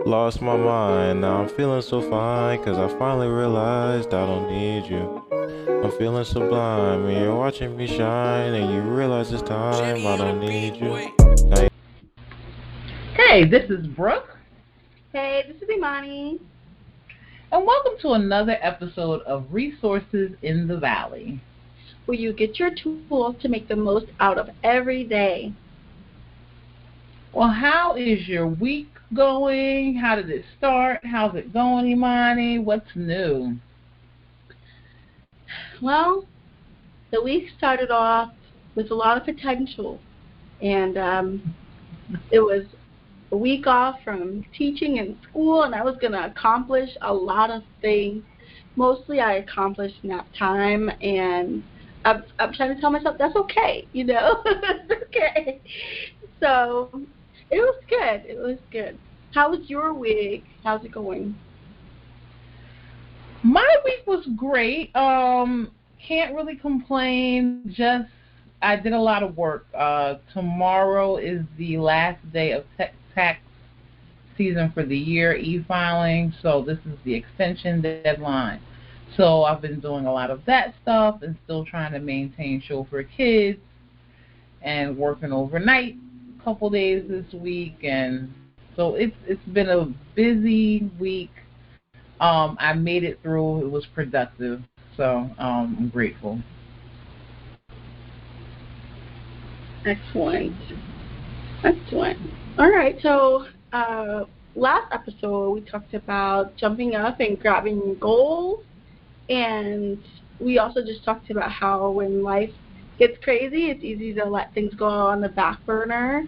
Lost my mind, now I'm feeling so fine, cause I finally realized I don't need you. I'm feeling sublime, and you're watching me shine, and you realize it's time I don't need you. Now Hey, this is Brooke, Hey, this is Imani. and welcome to another episode of Resources in the Valley. Where you get your tools to make the most out of every day. Well, how is your week going? How did it start? How's it going, Imani? What's new? Well, the week started off with a lot of potential, and it was a week off from teaching in school, and I was going to accomplish a lot of things. Mostly I accomplished nap time, and I'm trying to tell myself that's okay, it's okay. So it was good. It was good. How was your week? How's it going? My week was great. Can't really complain. Just I did a lot of work. Tomorrow is the last day of tax season for the year, e-filing, so this is the extension deadline. So I've been doing a lot of that stuff and still trying to maintain chauffeur kids and working overnight a couple days this week, and so it's been a busy week. I made it through. It was productive, so I'm grateful. Excellent. Excellent. All right. So last episode we talked about jumping up and grabbing goals, and we also just talked about how when life gets crazy, it's easy to let things go on the back burner.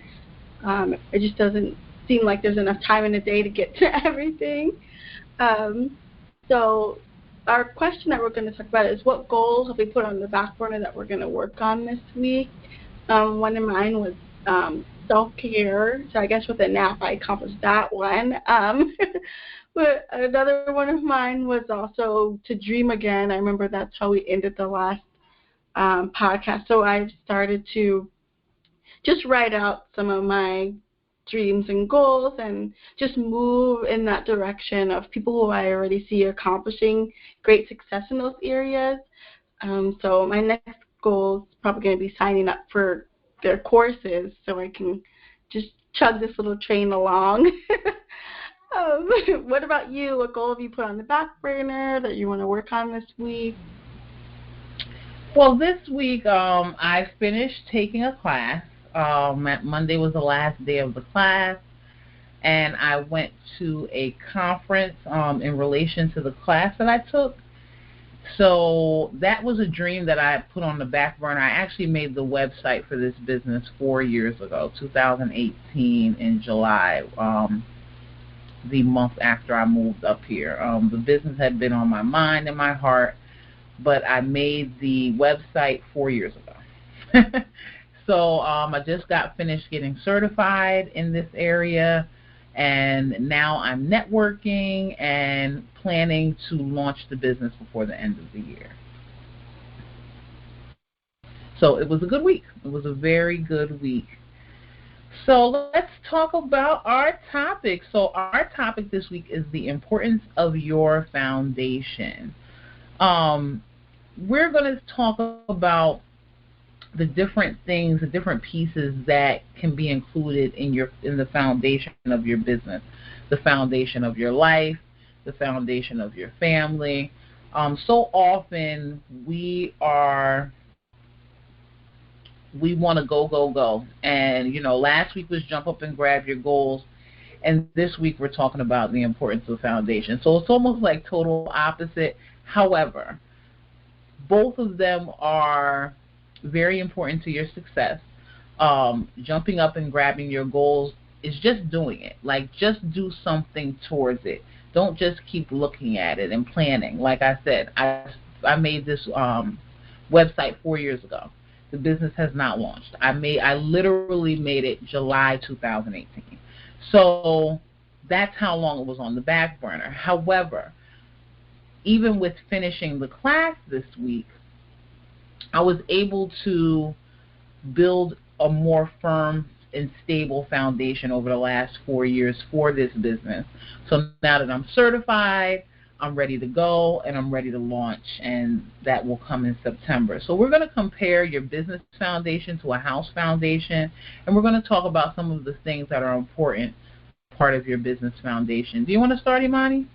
It just doesn't seem like there's enough time in the day to get to everything. So our question that we're going to talk about is what goals have we put on the back burner that we're going to work on this week. One of mine was self-care, so I guess with a nap I accomplished that one. But another one of mine was also to dream again. I remember that's how we ended the last podcast. So I've started to just write out some of my dreams and goals and just move in that direction of people who I already see accomplishing great success in those areas. So my next goal is probably going to be signing up for their courses so I can just chug this little train along. What about you? What goal have you put on the back burner that you want to work on this week? Well, this week I finished taking a class. Monday was the last day of the class, and I went to a conference in relation to the class that I took. So that was a dream that I put on the back burner. I actually made the website for this business 4 years ago, 2018 in July, the month after I moved up here. The business had been on my mind and my heart, but I made the website 4 years ago. So I just got finished getting certified in this area, and now I'm networking and planning to launch the business before the end of the year. So it was a good week. It was a very good week. So let's talk about our topic. So our topic this week is the importance of your foundation. We're going to talk about the different things, the different pieces that can be included in the foundation of your business, the foundation of your life, the foundation of your family. So often we want to go, and last week was jump up and grab your goals, and this week we're talking about the importance of foundation. So it's almost like total opposite. However, both of them are very important to your success. Jumping up and grabbing your goals is just doing it. Like, just do something towards it. Don't just keep looking at it and planning. Like I said, I made this website 4 years ago. The business has not launched. I literally made it July 2018. So that's how long it was on the back burner. However, even with finishing the class this week, I was able to build a more firm and stable foundation over the last 4 years for this business. So now that I'm certified, I'm ready to go, and I'm ready to launch, and that will come in September. So we're going to compare your business foundation to a house foundation, and we're going to talk about some of the things that are important part of your business foundation. Do you want to start, Imani?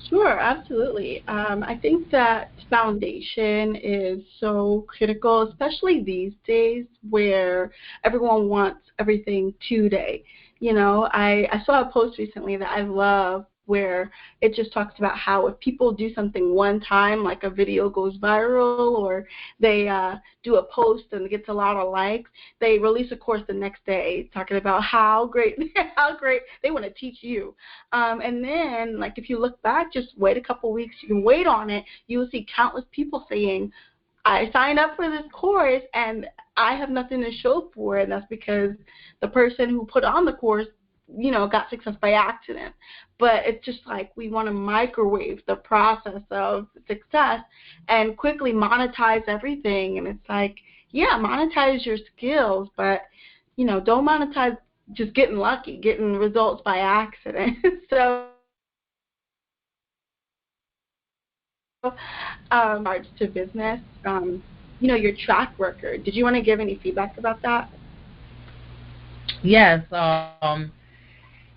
Sure, absolutely. I think that foundation is so critical, especially these days where everyone wants everything today. You know, I saw a post recently that I love where it just talks about how if people do something one time, like a video goes viral or they do a post and it gets a lot of likes, they release a course the next day talking about how great they want to teach you. And then, like, if you look back, just wait a couple weeks, you can wait on it, you will see countless people saying, I signed up for this course and I have nothing to show for it, and that's because the person who put on the course, you know, got success by accident. But it's just like we want to microwave the process of success and quickly monetize everything. And it's like, yeah, monetize your skills, but, you know, don't monetize just getting lucky, getting results by accident. So regards to business, you know, your track record, did you want to give any feedback about that? Yes.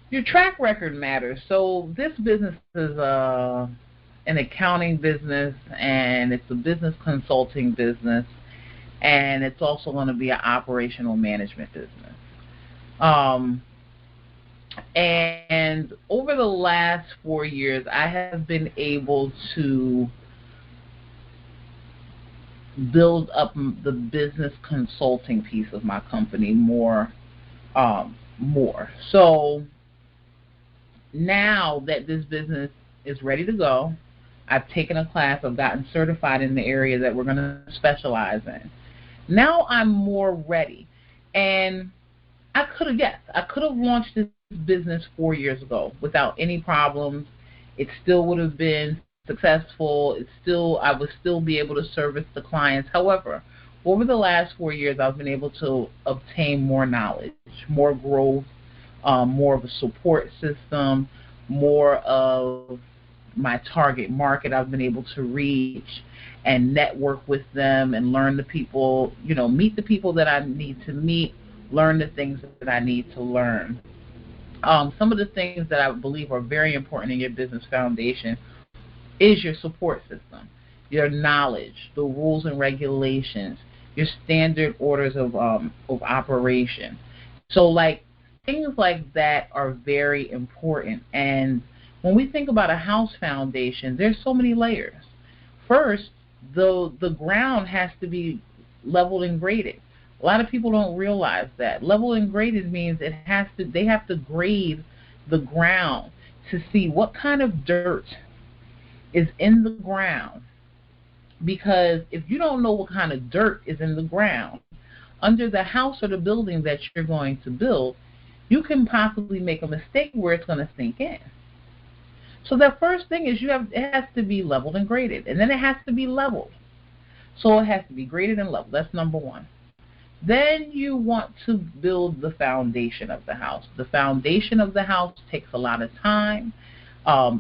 Your track record matters. So this business is an accounting business, and it's a business consulting business, and it's also going to be an operational management business. And over the last 4 years, I have been able to build up the business consulting piece of my company more. So now that this business is ready to go, I've taken a class, I've gotten certified in the area that we're going to specialize in. Now I'm more ready. And I could have launched this business 4 years ago without any problems. It still would have been successful. I would still be able to service the clients. However, over the last 4 years, I've been able to obtain more knowledge, more growth, more of a support system, more of my target market I've been able to reach and network with them and learn the people, you know, meet the people that I need to meet, learn the things that I need to learn. Some of the things that I believe are very important in your business foundation is your support system, your knowledge, the rules and regulations, your standard orders of operation. So, like, things like that are very important. And when we think about a house foundation, there's so many layers. First, the ground has to be leveled and graded. A lot of people don't realize that. Leveled and graded means they have to grade the ground to see what kind of dirt is in the ground. Because if you don't know what kind of dirt is in the ground, under the house or the building that you're going to build, you can possibly make a mistake where it's going to sink in. So the first thing is it has to be leveled and graded, and then it has to be leveled. So it has to be graded and leveled. That's number one. Then you want to build the foundation of the house. The foundation of the house takes a lot of time.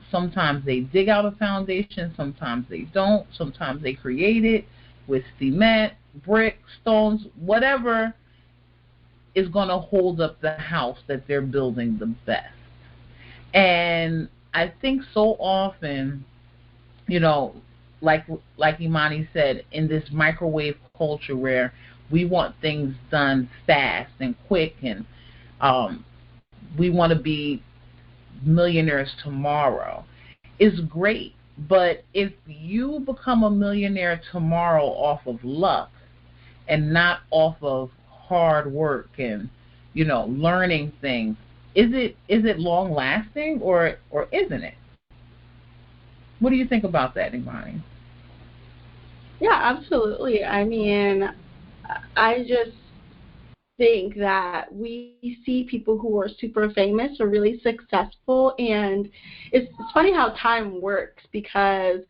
Sometimes they dig out a foundation, sometimes they don't. Sometimes they create it with cement, brick, stones, whatever is going to hold up the house that they're building the best. And I think so often, you know, like Imani said, in this microwave culture where we want things done fast and quick, and we want to be millionaires tomorrow, is great. But if you become a millionaire tomorrow off of luck and not off of hard work and, you know, learning things, is it long lasting or isn't it? What do you think about that, Imani? Yeah, absolutely. I mean, I just think that we see people who are super famous or really successful, and it's funny how time works, because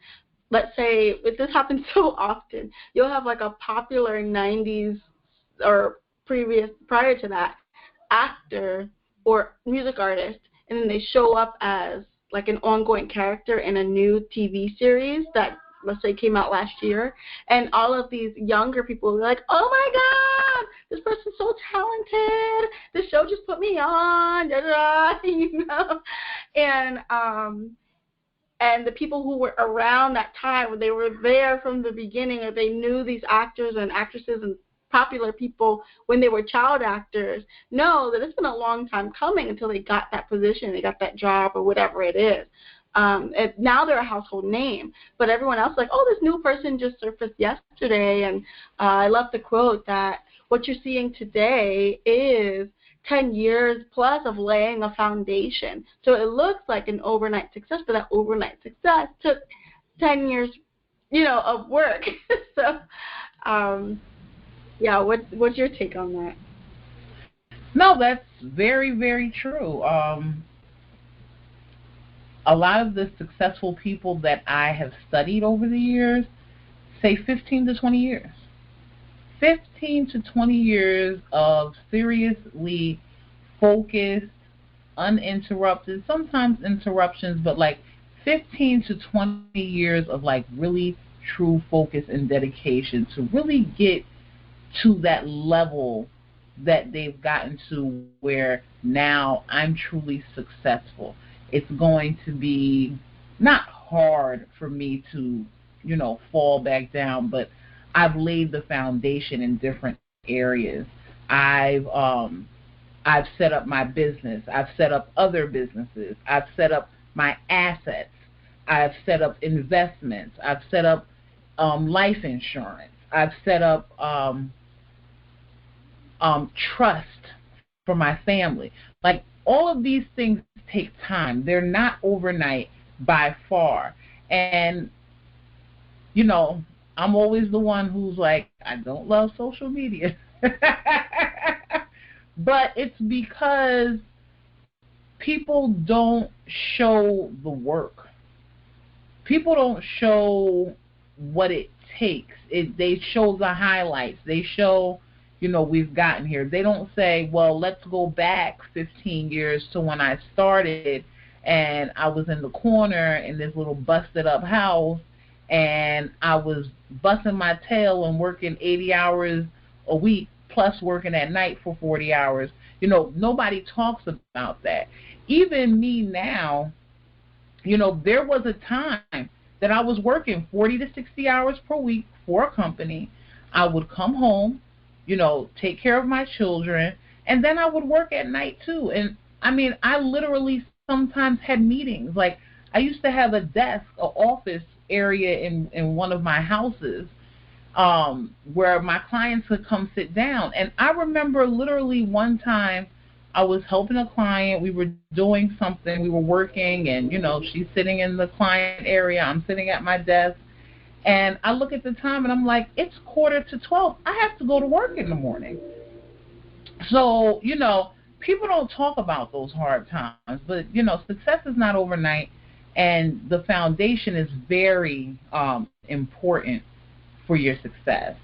let's say, if this happens so often, you'll have like a popular 90s or prior to that, actor or music artist, and then they show up as like an ongoing character in a new TV series that, let's say, came out last year, and all of these younger people are like, oh my God, this person's so talented, this show just put me on, da, da, da, you know, and the people who were around that time, when they were there from the beginning, or they knew these actors and actresses and popular people when they were child actors, know that it's been a long time coming until they got that position, they got that job, or whatever it is. And now they're a household name, but everyone else is like, oh, this new person just surfaced yesterday. And I love the quote that what you're seeing today is 10 years plus of laying a foundation. So it looks like an overnight success, but that overnight success took 10 years, you know, of work. So, yeah, what's your take on that? No, that's very, very true. A lot of the successful people that I have studied over the years say 15 to 20 years. 15 to 20 years of seriously focused, uninterrupted, sometimes interruptions, but like 15 to 20 years of like really true focus and dedication to really get to that level that they've gotten to where now I'm truly successful. It's going to be not hard for me to, you know, fall back down, but I've laid the foundation in different areas. I've set up my business. I've set up other businesses. I've set up my assets. I've set up investments. I've set up life insurance. I've set up trust for my family. Like, all of these things take time. They're not overnight by far. And, you know, I'm always the one who's like, I don't love social media. But it's because people don't show the work. People don't show what it takes. They show the highlights. They show, you know, we've gotten here. They don't say, well, let's go back 15 years to when I started and I was in the corner in this little busted up house and I was busting my tail and working 80 hours a week plus working at night for 40 hours. You know, nobody talks about that. Even me now, you know, there was a time that I was working 40 to 60 hours per week for a company. I would come home, you know, take care of my children, and then I would work at night too. And I mean, I literally sometimes had meetings. Like, I used to have a desk, an office area in one of my houses where my clients could come sit down. And I remember literally one time I was helping a client. We were doing something. We were working, and, you know, she's sitting in the client area. I'm sitting at my desk. And I look at the time, and I'm like, it's 11:45. I have to go to work in the morning. So, you know, people don't talk about those hard times. But, you know, success is not overnight, and the foundation is very important for your success.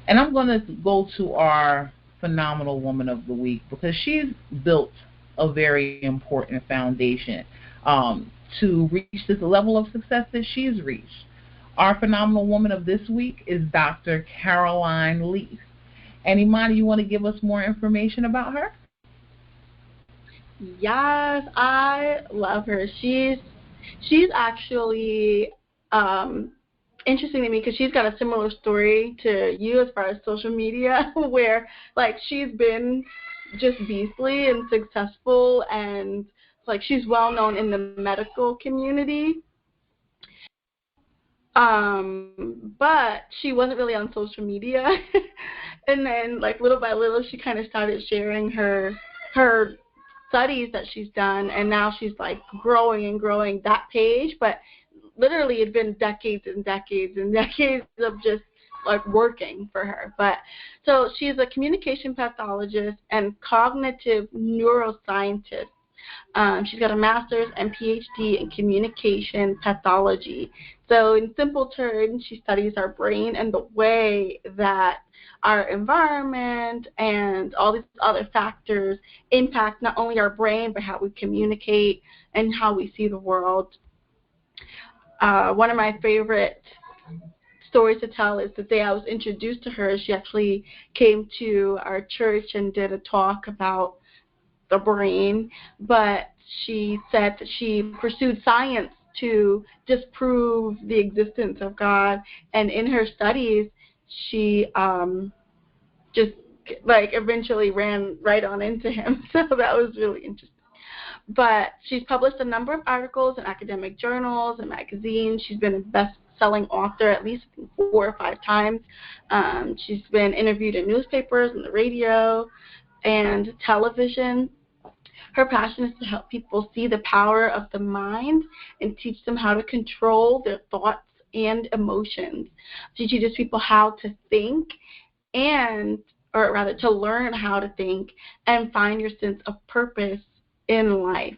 And I'm going to go to our phenomenal woman of the week because she's built a very important foundation to reach this level of success that she's reached. Our phenomenal woman of this week is Dr. Caroline Leaf. And Imani, you want to give us more information about her? Yes, I love her. She's actually interesting to me because she's got a similar story to you as far as social media, where like she's been just beastly and successful, and like she's well known in the medical community. But she wasn't really on social media. And then like little by little she kind of started sharing her studies that she's done, and now she's like growing and growing that page. But literally it'd been decades and decades and decades of just like working for her. But so she's a communication pathologist and cognitive neuroscientist, She's got a master's and PhD in communication pathology. So in simple terms, she studies our brain and the way that our environment and all these other factors impact not only our brain, but how we communicate and how we see the world. One of my favorite stories to tell is the day I was introduced to her. She actually came to our church and did a talk about the brain, but she said that she pursued science to disprove the existence of God, and in her studies, she just eventually ran right on into him. So that was really interesting. But she's published a number of articles in academic journals and magazines. She's been a best-selling author at least 4 or 5 times. She's been interviewed in newspapers and the radio and television. Her passion is to help people see the power of the mind and teach them how to control their thoughts and emotions. She teaches people how to think or rather to learn how to think and find your sense of purpose in life.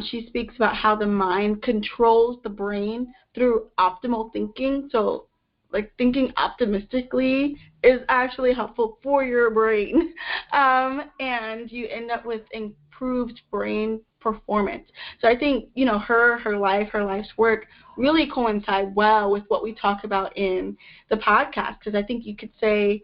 She speaks about how the mind controls the brain through optimal thinking. So, thinking optimistically is actually helpful for your brain, and you end up with improved brain performance. So I think her life's work really coincide well with what we talk about in the podcast, because I think you could say,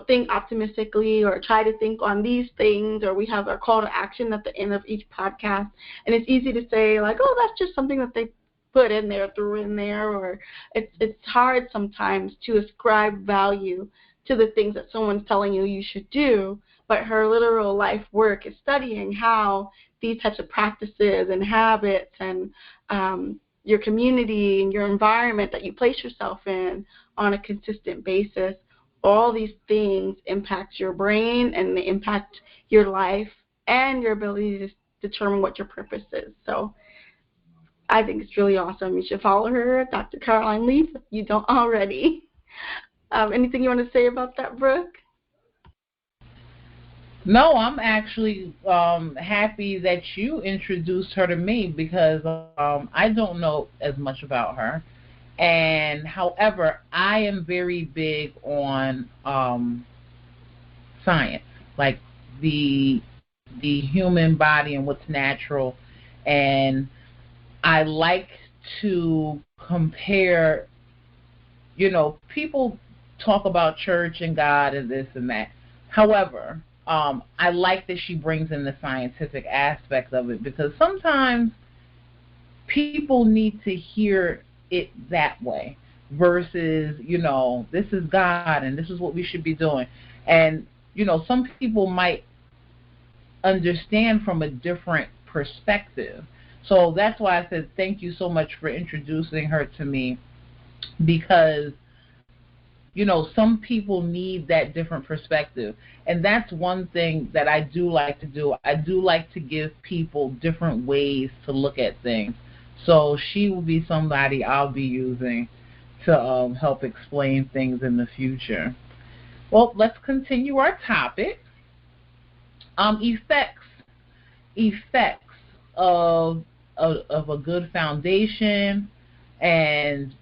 think optimistically or try to think on these things, or we have our call to action at the end of each podcast. And it's easy to say oh, that's just something that they threw in there, or it's hard sometimes to ascribe value to the things that someone's telling you should do. But her literal life work is studying how these types of practices and habits and your community and your environment that you place yourself in on a consistent basis, all these things impact your brain and they impact your life and your ability to determine what your purpose is. So I think it's really awesome. You should follow her, Dr. Caroline Leaf, if you don't already. Anything you want to say about that, Brooke? No, I'm actually happy that you introduced her to me, because I don't know as much about her. And however, I am very big on science, like the human body and what's natural. And I like to compare, people talk about church and God and this and that. However, I like that she brings in the scientific aspect of it, because sometimes people need to hear it that way versus, this is God and this is what we should be doing. And, some people might understand from a different perspective. So that's why I said thank you so much for introducing her to me, because some people need that different perspective. And that's one thing that I do like to do. I do like to give people different ways to look at things. So she will be somebody I'll be using to help explain things in the future. Well, let's continue our topic. Effects of a good foundation, and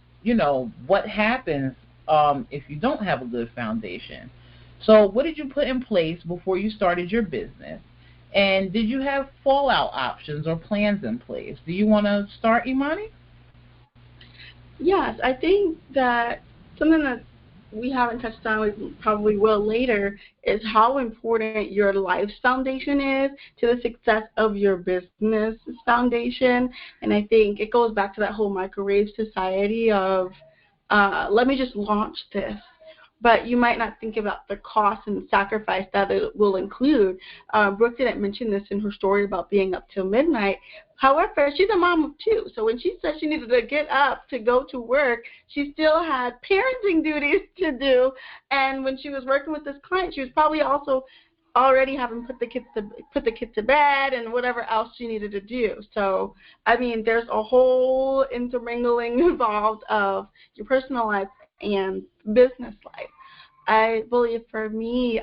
what happens if you don't have a good foundation. So what did you put in place before you started your business? And did you have fallout options or plans in place? Do you want to start, Imani? Yes, I think that something that we haven't touched on, we probably will later, is how important your life's foundation is to the success of your business foundation. And I think it goes back to that whole microwave society of let me just launch this. But you might not think about the cost and the sacrifice that it will include. Brooke didn't mention this in her story about being up till midnight. However, she's a mom of 2. So when she said she needed to get up to go to work, she still had parenting duties to do. And when she was working with this client, she was probably also already having put the kid to bed and whatever else she needed to do. So, I mean, there's a whole intermingling involved of your personal life and business life. I believe for me,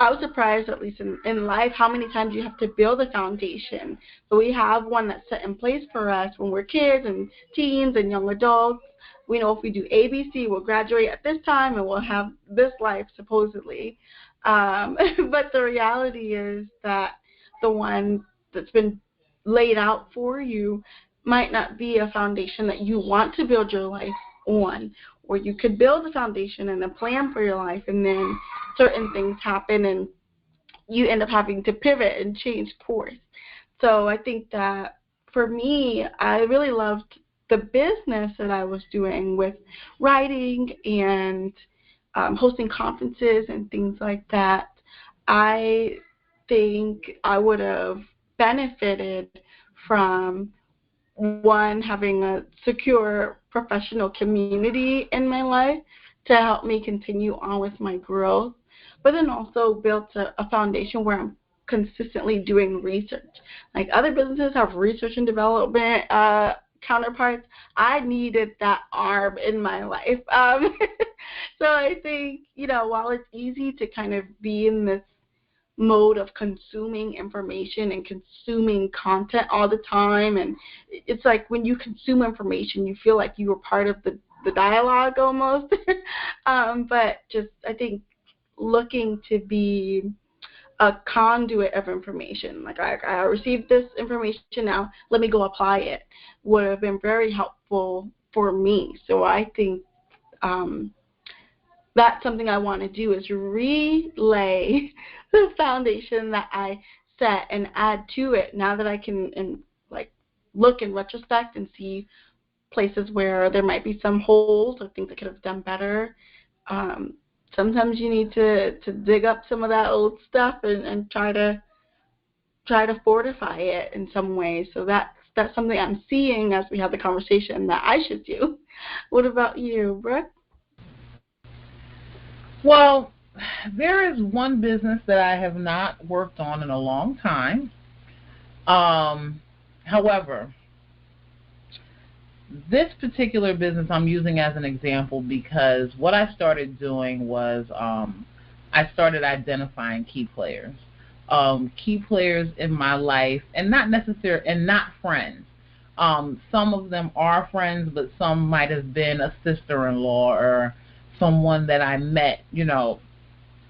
I was surprised, at least in life, how many times you have to build a foundation. So we have one that's set in place for us when we're kids and teens and young adults. We know if we do ABC, we'll graduate at this time and we'll have this life, supposedly. But the reality is that the one that's been laid out for you might not be a foundation that you want to build your life on. Or you could build a foundation and a plan for your life, and then certain things happen and you end up having to pivot and change course. So I think that for me, I really loved the business that I was doing with writing and hosting conferences and things like that. I think I would have benefited from, one, having a secure professional community in my life to help me continue on with my growth, but then also built a foundation where I'm consistently doing research. Like other businesses have research and development counterparts. I needed that arm in my life. So I think, while it's easy to kind of be in this mode of consuming information and consuming content all the time, and it's like when you consume information you feel like you were part of the dialogue almost. But just I think looking to be a conduit of information, like I received this information, now let me go apply it, would have been very helpful for me. So I think that's something I want to do, is relay the foundation that I set and add to it now that I can look in retrospect and see places where there might be some holes or things I could have done better. Sometimes you need to dig up some of that old stuff and try to fortify it in some way. So that's something I'm seeing as we have the conversation that I should do. What about you, Brooke? Well, there is one business that I have not worked on in a long time. However, this particular business I'm using as an example because what I started doing was I started identifying key players. Key players in my life, and not friends. Some of them are friends, but some might have been a sister-in-law or someone that I met,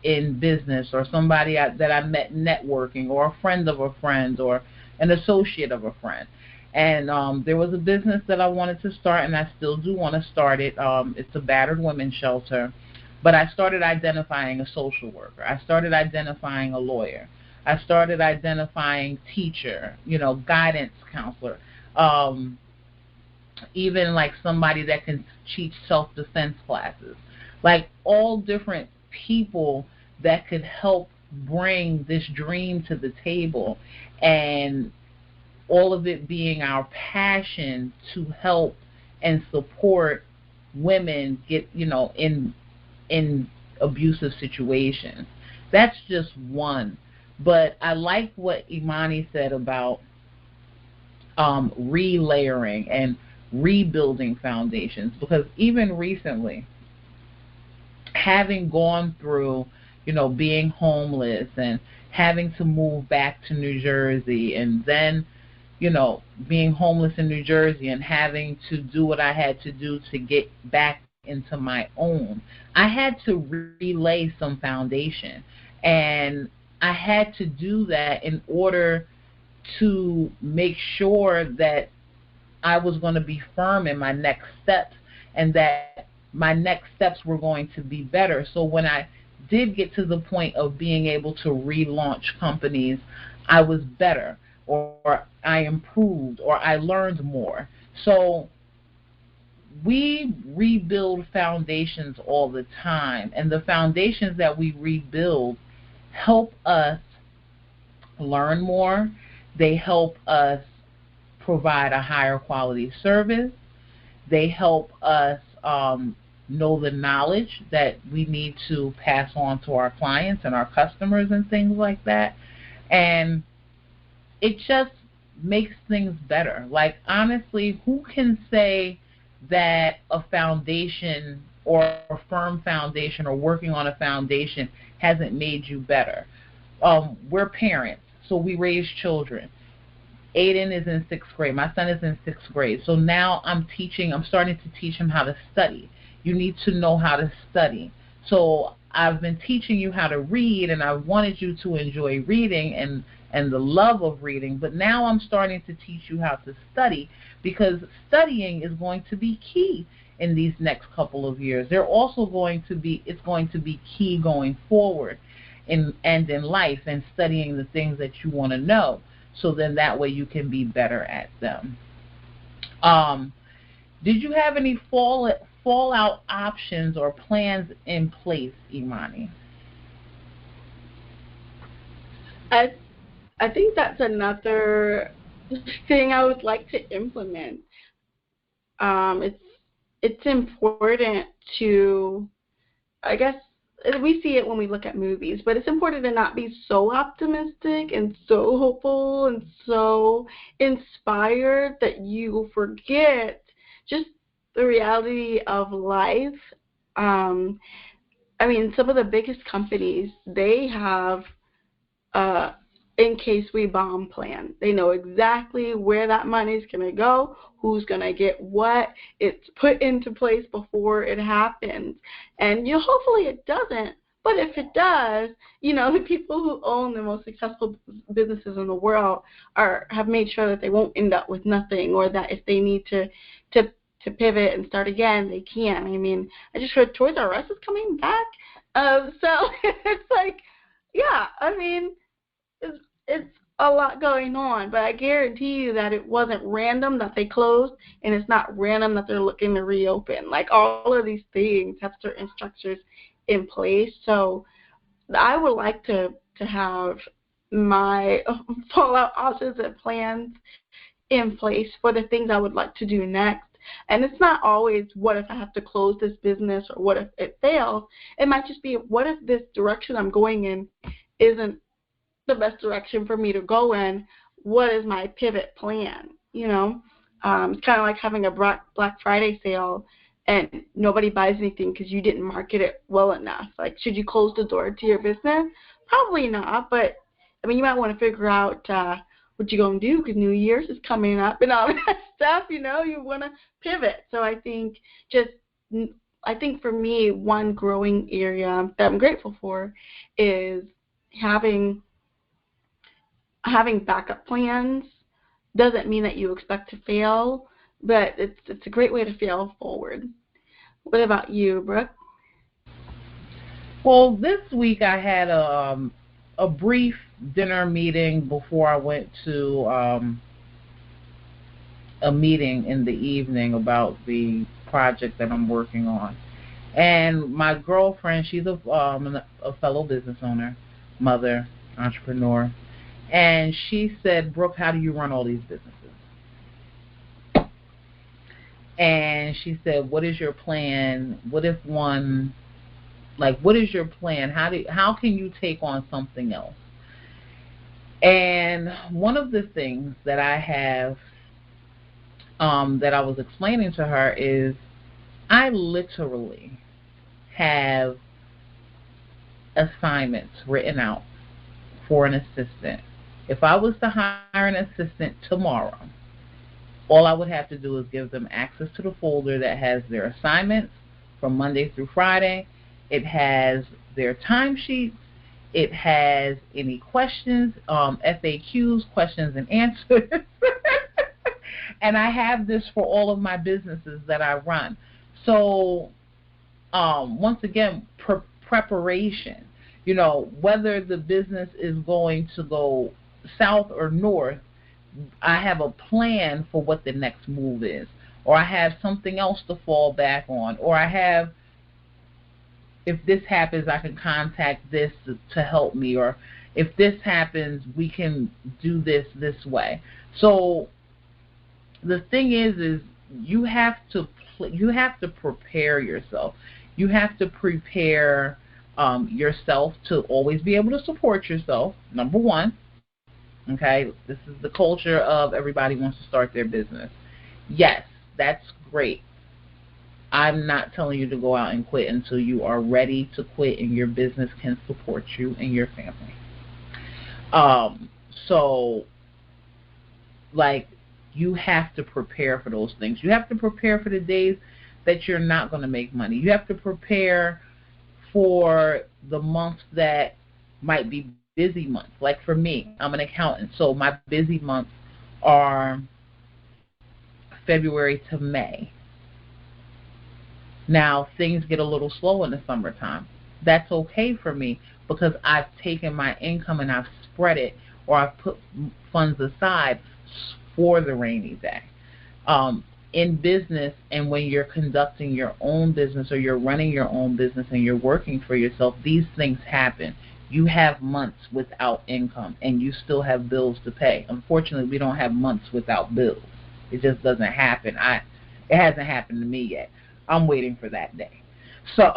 in business, or somebody that I met networking, or a friend of a friend, or an associate of a friend. And there was a business that I wanted to start, and I still do want to start it. It's a battered women's shelter. But I started identifying a social worker. I started identifying a lawyer. I started identifying teacher, guidance counselor, even like somebody that can teach self-defense classes. Like all different people that could help bring this dream to the table, and all of it being our passion to help and support women get, in abusive situations. That's just one. But I like what Imani said about relayering and rebuilding foundations, because even recently, having gone through, being homeless and having to move back to New Jersey, and then, being homeless in New Jersey and having to do what I had to do to get back into my own, I had to relay some foundation. And I had to do that in order to make sure that I was going to be firm in my next steps, and that my next steps were going to be better. So when I did get to the point of being able to relaunch companies, I was better, or I improved, or I learned more. So we rebuild foundations all the time, and the foundations that we rebuild help us learn more. They help us provide a higher quality service. They help us know the knowledge that we need to pass on to our clients and our customers and things like that. And it just makes things better. Like, honestly, who can say that a foundation or a firm foundation or working on a foundation hasn't made you better. We're parents, so we raise children. Aiden is in sixth grade. My son is in sixth grade. So now I'm starting to teach him how to study. You need to know how to study. So I've been teaching you how to read, and I wanted you to enjoy reading and the love of reading. But now I'm starting to teach you how to study, because studying is going to be key in these next couple of years. It's going to be key going forward in life, and studying the things that you want to know, so then that way you can be better at them. Did you have any fallout options or plans in place, Imani? I think that's another thing I would like to implement. It's important to, I guess, we see it when we look at movies, but it's important to not be so optimistic and so hopeful and so inspired that you forget just the reality of life. I mean, some of the biggest companies, they have in case we bomb plan. They know exactly where that money is going to go, who's going to get what. It's put into place before it happens. And hopefully it doesn't. But if it does, the people who own the most successful businesses in the world have made sure that they won't end up with nothing, or that if they need to pivot and start again, they can. I mean, I just heard Toys R Us is coming back. So it's like, yeah, I mean, it's a lot going on, but I guarantee you that it wasn't random that they closed, and it's not random that they're looking to reopen. Like, all of these things have certain structures in place. So I would like to have my fallout options and plans in place for the things I would like to do next. And it's not always, what if I have to close this business, or what if it fails. It might just be, what if this direction I'm going in isn't the best direction for me to go in? What is my pivot plan? It's kind of like having a Black Friday sale and nobody buys anything because you didn't market it well enough. Like, should you close the door to your business? Probably not, but I mean, you might want to figure out what you're going to do, because New Year's is coming up and all that stuff. You want to pivot. So I think for me, one growing area that I'm grateful for is having backup plans. Doesn't mean that you expect to fail, but it's a great way to fail forward. What about you, Brooke? Well, this week I had a brief dinner meeting before I went to a meeting in the evening about the project that I'm working on. And my girlfriend, she's a fellow business owner, mother, entrepreneur, and she said, "Brooke, how do you run all these businesses?" And she said, "What is your plan? What is your plan? How can you take on something else?" And one of the things that I have that I was explaining to her is, I literally have assignments written out for an assistant. If I was to hire an assistant tomorrow, all I would have to do is give them access to the folder that has their assignments from Monday through Friday. It has their timesheets. It has any questions, FAQs, questions and answers. And I have this for all of my businesses that I run. So once again, preparation. Whether the business is going to go south or north, I have a plan for what the next move is, or I have something else to fall back on, or I have, if this happens, I can contact this to help me, or if this happens, we can do this way. So the thing is you have to prepare yourself. You have to prepare yourself to always be able to support yourself, number one. Okay, this is the culture of everybody wants to start their business. Yes, that's great. I'm not telling you to go out and quit until you are ready to quit and your business can support you and your family. Um, so, like, you have to prepare for those things. You have to prepare for the days that you're not going to make money. You have to prepare for the months that might be busy months. Like for me, I'm an accountant, so my busy months are February to May. Now, things get a little slow in the summertime. That's okay for me because I've taken my income and I've spread it, or I've put funds aside for the rainy day. In business, and when you're conducting your own business or you're running your own business and you're working for yourself, these things happen. You have months without income and you still have bills to pay. Unfortunately, we don't have months without bills. It just doesn't happen. It hasn't happened to me yet. I'm waiting for that day. So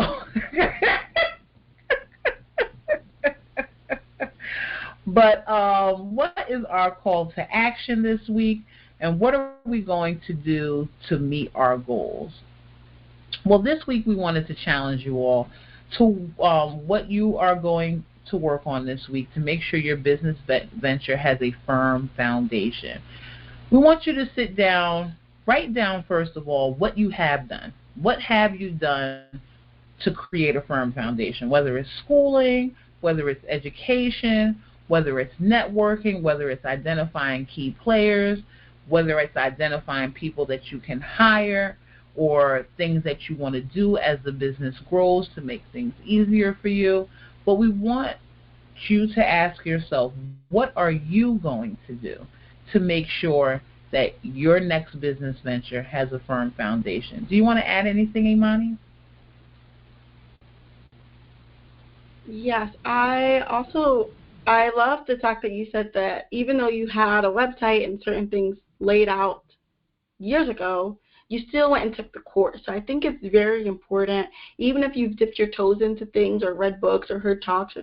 but what is our call to action this week, and what are we going to do to meet our goals? Well, this week we wanted to challenge you all to what you are going to work on this week to make sure your business venture has a firm foundation. We want you to sit down, write down first of all what you have done. What have you done to create a firm foundation, whether it's schooling, whether it's education, whether it's networking, whether it's identifying key players, whether it's identifying people that you can hire, or things that you want to do as the business grows to make things easier for you. But we want you to ask yourself, what are you going to do to make sure that your next business venture has a firm foundation? Do you want to add anything, Imani? Yes, I love the fact that you said that even though you had a website and certain things laid out years ago, you still went and took the course. So I think it's very important, even if you've dipped your toes into things or read books or heard talks or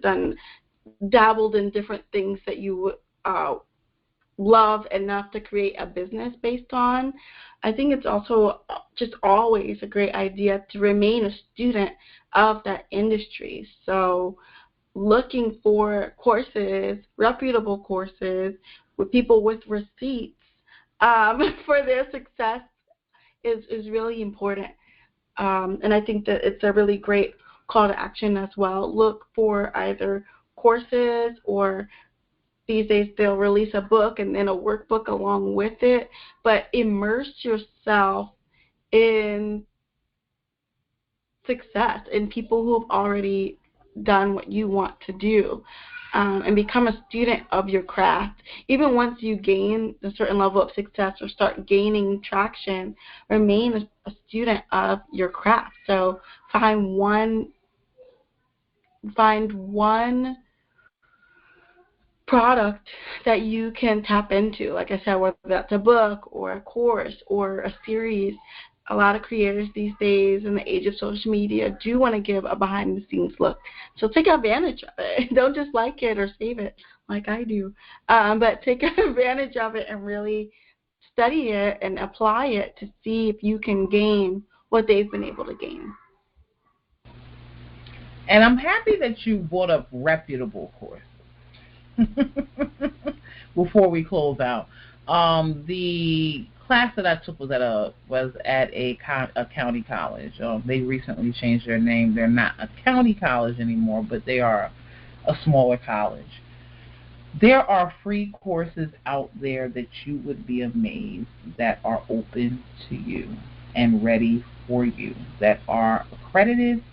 dabbled in different things that you love enough to create a business based on. I think it's also just always a great idea to remain a student of that industry. So looking for courses, reputable courses, with people with receipts for their success is really important. And I think that it's a really great call to action as well. Look for either courses, or these days they'll release a book and then a workbook along with it, but immerse yourself in success, in people who have already done what you want to do, and become a student of your craft. Even once you gain a certain level of success or start gaining traction, remain a student of your craft. So find one product that you can tap into. Like I said, whether that's a book or a course or a series. A lot of creators these days in the age of social media do want to give a behind-the-scenes look. So take advantage of it. Don't just like it or save it like I do, but take advantage of it and really study it and apply it to see if you can gain what they've been able to gain. And I'm happy that you brought up reputable courses. Before we close out, the class that I took was at a county college. They recently changed their name. They're not a county college anymore, but they are a smaller college. There are free courses out there that you would be amazed that are open to you and ready for you, that are accredited,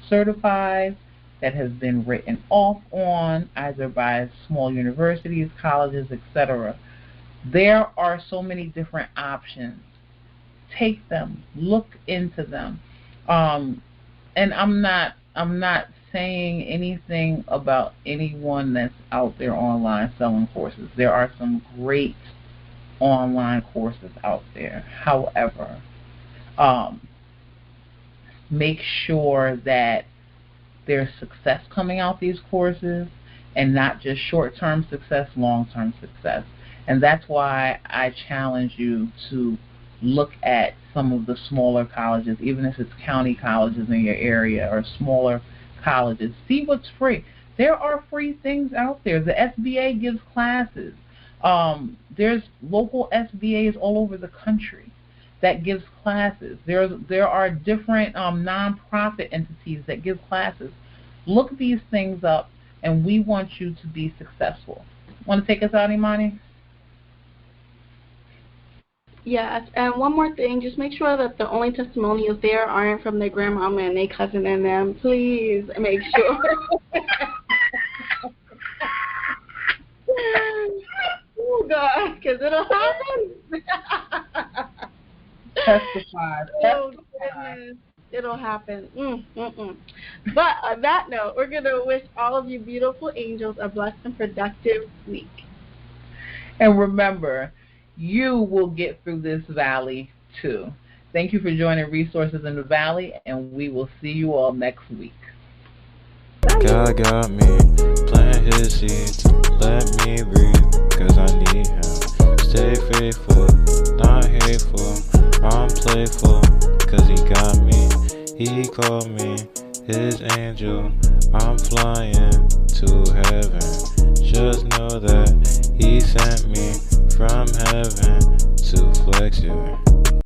certified, that has been written off on either by small universities, colleges, etc. There are so many different options. Take them, look into them, and I'm not saying anything about anyone that's out there online selling courses. There are some great online courses out there. However, make sure that there's success coming out these courses, and not just short-term success, long-term success. And that's why I challenge you to look at some of the smaller colleges, even if it's county colleges in your area or smaller colleges. See what's free. There are free things out there. The SBA gives classes. There's local SBAs all over the country that gives classes. There are different nonprofit entities that give classes. Look these things up, and we want you to be successful. Want to take us out, Imani? Yes, and one more thing, just make sure that the only testimonials there aren't from their grandmama and their cousin and them. Please make sure. Oh, God, because it'll happen. Testify. Oh, goodness. It'll happen. But on that note, we're going to wish all of you beautiful angels a blessed and productive week. And remember, you will get through this valley too. Thank you for joining Resources in the Valley, and we will see you all next week. God got me, plant his seeds, let me breathe, cause I need him. Stay faithful, not hateful, I'm playful, cause he got me. He called me his angel, I'm flying to heaven. Just know that he sent